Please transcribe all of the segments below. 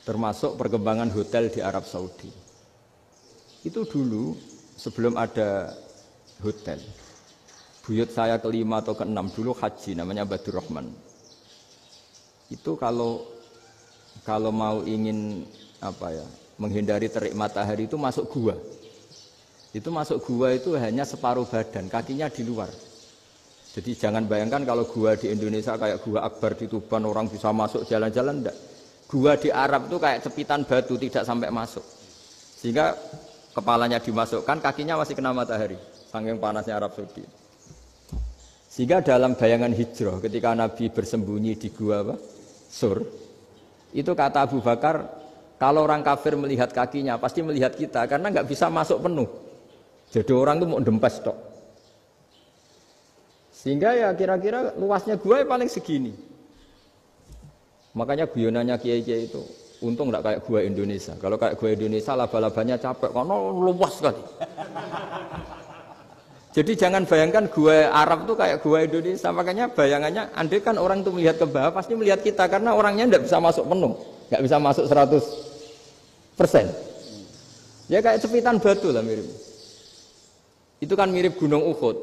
termasuk perkembangan hotel di Arab Saudi. Itu dulu sebelum ada hotel. Buyut saya kelima atau keenam dulu haji, namanya Badur Rahman. Itu kalau mau ingin menghindari terik matahari itu masuk gua. Itu masuk gua itu hanya separuh badan, kakinya di luar. Jadi jangan bayangkan kalau gua di Indonesia kayak gua Akbar di Tuban orang bisa masuk jalan-jalan, enggak. Gua di Arab itu kayak cepitan batu, tidak sampai masuk. Sehingga kepalanya dimasukkan, kakinya masih kena matahari, saking panasnya Arab Saudi. Sehingga dalam bayangan hijrah ketika Nabi bersembunyi di gua Sur, itu kata Abu Bakar, kalau orang kafir melihat kakinya pasti melihat kita karena nggak bisa masuk penuh. Jadi orang itu mau dempes tok. Sehingga ya kira-kira luasnya gua ya paling segini. Makanya guyonannya kiai-kiai itu untung nggak kayak gua Indonesia. Kalau kayak gua Indonesia laba-labanya capek karena luas sekali. Jadi jangan bayangkan gua Arab tuh kayak gua Indonesia. Makanya bayangannya andai kan orang itu melihat ke bawah pasti melihat kita karena orangnya tidak bisa masuk penuh, nggak bisa masuk 100%. Ya kayak cepitan batu lah mirip. Itu kan mirip Gunung Uhud.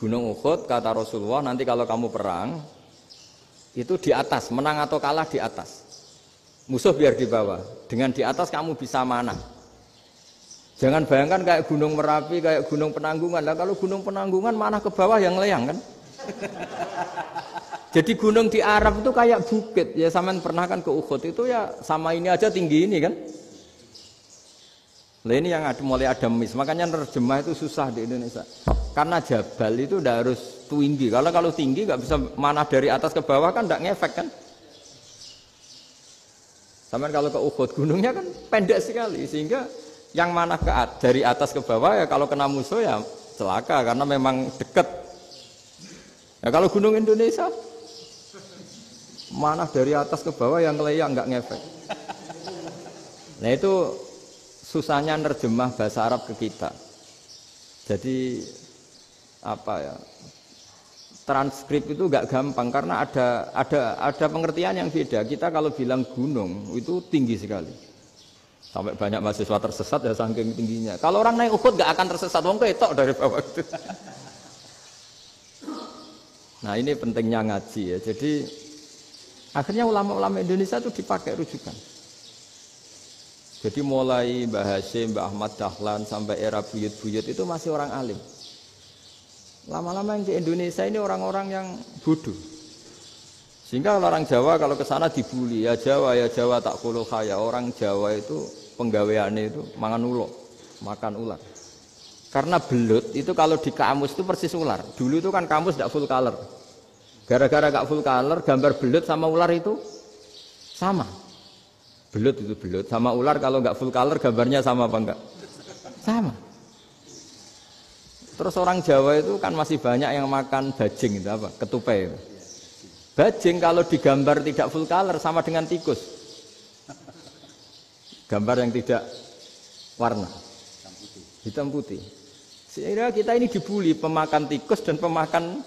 Gunung Uhud kata Rasulullah nanti kalau kamu perang itu di atas, menang atau kalah di atas. Musuh biar di bawah. Dengan di atas kamu bisa mana? Jangan bayangkan kayak Gunung Merapi, kayak Gunung Penanggungan. Lah kalau Gunung Penanggungan mana ke bawah yang leyang kan? Jadi gunung di Arab itu kayak bukit. Ya sampean pernah kan ke Uhud itu ya sama ini aja tinggi ini kan? Lah ini yang mulai ada mis. Makanya nerjemah itu susah di Indonesia. Karena jabal itu udah harus tinggi. Kalau tinggi nggak bisa mana dari atas ke bawah kan nggak ngefek kan? Sampean kalau ke Uhud gunungnya kan pendek sekali sehingga yang mana dari atas ke bawah ya kalau kena musuh ya celaka karena memang dekat. Ya kalau gunung Indonesia mana dari atas ke bawah yang leyang nggak ngefek. Nah itu susahnya nerjemah bahasa Arab ke kita. Jadi transkrip itu nggak gampang karena ada pengertian yang beda. Kita kalau bilang gunung itu tinggi sekali. Sampai banyak mahasiswa tersesat ya saking tingginya. Kalau orang naik Uhud gak akan tersesat, wong ketok dari bawah itu. Nah ini pentingnya ngaji ya. Jadi akhirnya ulama-ulama Indonesia itu dipakai rujukan. Jadi mulai Mbah Hasyim, Mbah Ahmad Dahlan sampai era buyut-buyut itu masih orang alim. Lama-lama yang di Indonesia ini orang-orang yang bodoh. Sehingga orang Jawa kalau ke sana dibully, ya Jawa tak kuluh kaya. Orang Jawa itu penggaweannya itu makan ular. Karena belut itu kalau di kamus itu persis ular. Dulu itu kan kamus tidak full color. Gara-gara gak full color, gambar belut sama ular itu sama. Belut itu belut sama ular kalau gak full color gambarnya sama apa enggak? Sama. Terus orang Jawa itu kan masih banyak yang makan bajing itu apa? Ketupai itu. Bajing kalau digambar tidak full color sama dengan tikus. Gambar yang tidak warna. Hitam putih. Sehingga kita ini dibully pemakan tikus dan pemakan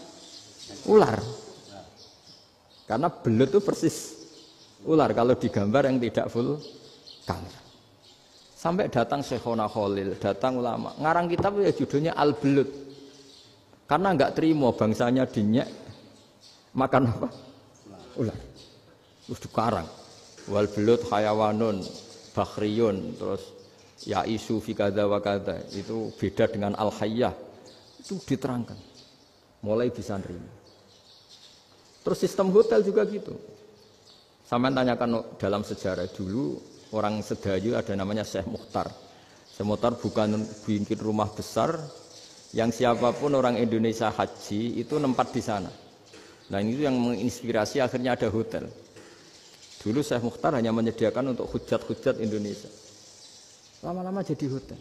ular. Karena belut itu persis ular kalau digambar yang tidak full color. Sampai datang Syekhona Khalil, datang ulama. Ngarang kitab ya judulnya Al-Belut. Karena enggak terima bangsanya dinyek makan apa? Ular. Terus dikarang. Wal belut hayawanun bakhriyun terus ya isu fi kadza wa kadza. Itu beda dengan al-hayyah. Itu diterangkan. Mulai bisa nerima. Terus sistem hotel juga gitu. Sampeyan tanyakan dalam sejarah dulu orang Sedayu ada namanya Syekh Mukhtar. Syekh Mukhtar bukan bikin rumah besar yang siapapun orang Indonesia haji itu nempat di sana. Nah ini yang menginspirasi akhirnya ada hotel. Dulu Syekh Mukhtar hanya menyediakan untuk hujat-hujat Indonesia. Lama-lama jadi hotel.